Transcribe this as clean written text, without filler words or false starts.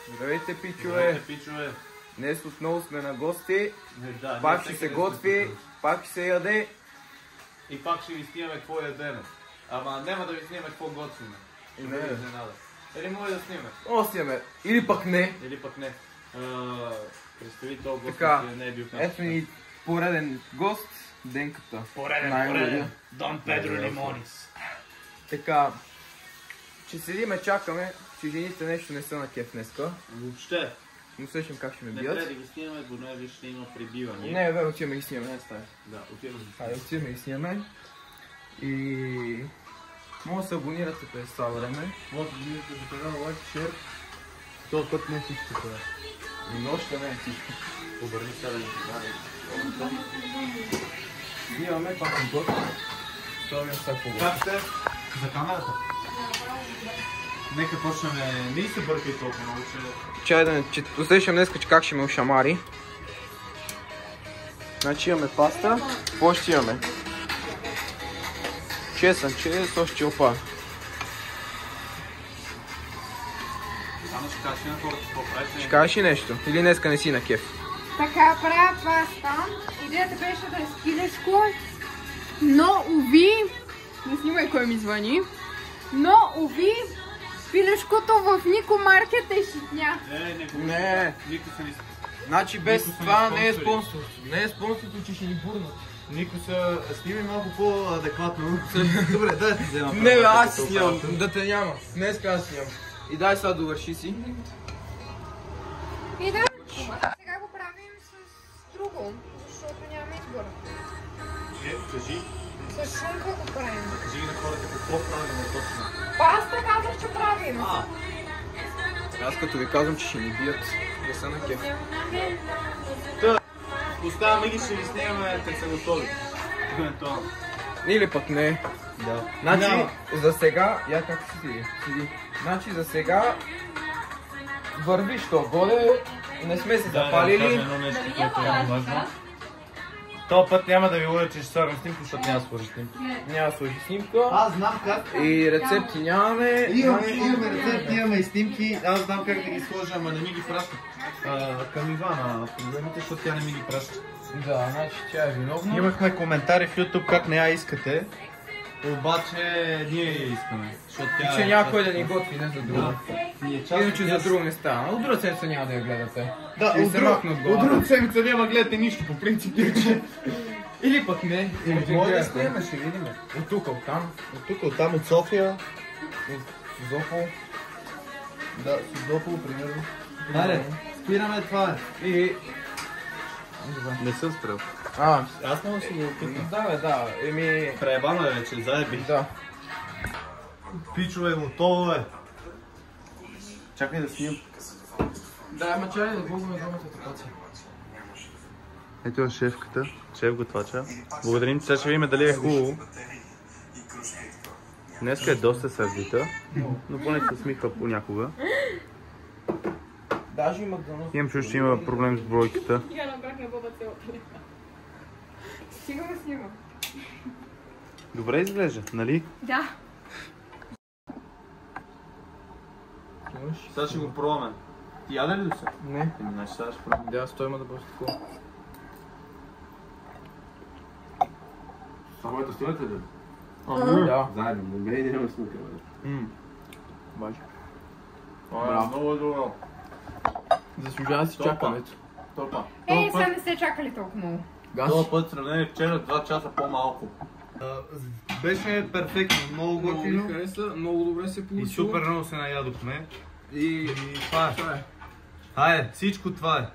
Здравейте, пичове! Здравейте, пичове! Днес отново сме на гости. Да, пак ще се готви, пак ще се яде. И пак ще ви снимаме какво ядеме. Ама няма да ви снимаме какво готвиме. Не. Или може да снимаме? О, снимаме. Или пък не. Или пък не. Представи този гост, Така, не е бил в нас. ето ни пореден гост. Денката. Пореден. Дон Педро Лимонис. Така, че седиме, чакаме, че жените нещо не са на кеф днеска. Въобще. Не усещам как ще ме Не бият. трябва да ги снимаме, понеже ще има прибиване. Не, бе, отиваме ги снимаме, не става. Да, отиваме ги Хайде, отиваме ги снимаме. И... може да се абонирате през това време. Може да абонирате за канала, лайк, шер. Този път не всичко това. И нощта не е всичко. Обърни сега да ги снимаме. Снимаме пак на год. Това ми е сега по-год. Как сте? За камерата? Нека почнем, не се бъркай толкова много, че... Чай да не... усещам днес, че как ще ме ушамари. Значи имаме паста. Какво ще имаме? Чесънче, сос чилпа. Само ще кажеш на хората какво правите. Ще кажеш ли нещо? Или днеска не си на кеф? Така правя паста. Идеята беше да е с пилешко, но уви, не снимай кой ми звъни, но уви, пилешкото в Нико Маркет е шитня. Не. Нико се не... Значи без Нико са това ни не е спонсори. спонсорство. Не е спонсорство, че ще ни бурнат. Нико са... Снимай малко по-адекватно. Добре, дай да ти взема. Не бе, аз си снимам, да те няма. Днес аз снимам. И дай сега довърши си. И да, сега го правим с друго, защото няма избор. Кажи. С шунка го правим. Кажи на хората какво правим точно. Паста казах, че правим. Аз като ви казвам, че ще ни бият. Не са на кеф. Оставаме ги, ще ви снимаме, как са готови. Или пък не. Да. Значи, за сега, я как си седи? Седи. Значи, за сега вървиш то горе, не сме се запалили. едно нещо, което е важно. Този път няма да ви лъжа, че ще слагам снимка, защото няма да сложи снимка. Няма да сложи снимка. Аз знам как. И рецепти нямаме. Имаме рецепти, имаме и снимки. Аз знам как да ги сложа, ама не ми ги праща. Към Ивана проблемите, защото тя не ми ги праща. Да, значи тя е виновна. Имахме коментари в YouTube как не я искате, обаче ние я искаме. И че някой да ни готви, не за друго. Иначе за друго. друго не става. От друга седмица няма да я гледате. Да, Ще ви се махне от главата. от друга седмица няма гледате нищо, по принцип. Или пък не. Може да снимаме, ще видим. От тук, от там. От тук, от там, от София. От Зопол. Да, с Созопол, примерно. Хайде, спираме това. И... Не съм спрел. Аз мога да си го опитам. Да бе, да. Еми... Преебано е вече, заеби. Да. Пичове, готово е. Чакай да снимам. Да, ама чай да гледаме двамата така. Ето е шефката, шеф готвача. Благодарим, сега ще видим дали е хубаво. Днеска е доста сърдита, но поне се усмихва понякога. Даже има дъно. Имам чуш, че има проблем с бройката. Я набрах на Боба цяло телефон. Стига да снимам. Добре изглежда, нали? Да. Сега ще го пробваме. Ти яден ли са? Не. Значи сега ще пробваме. Да, стой има да бъде такова. Това моето снимате ли? Да. Заедно, не ме няма снимаме. Бачи. Много е добро. Заслужава си Топа. чакането. Топа. Ей, сега не сте чакали толкова много. Газ. Това път сравнение вчера 2 часа по-малко. Беше перфектно, много Много ми готино. хареса, много добре се И получило. супер много се наядохме. И Това е. това е. Хайде, всичко това е.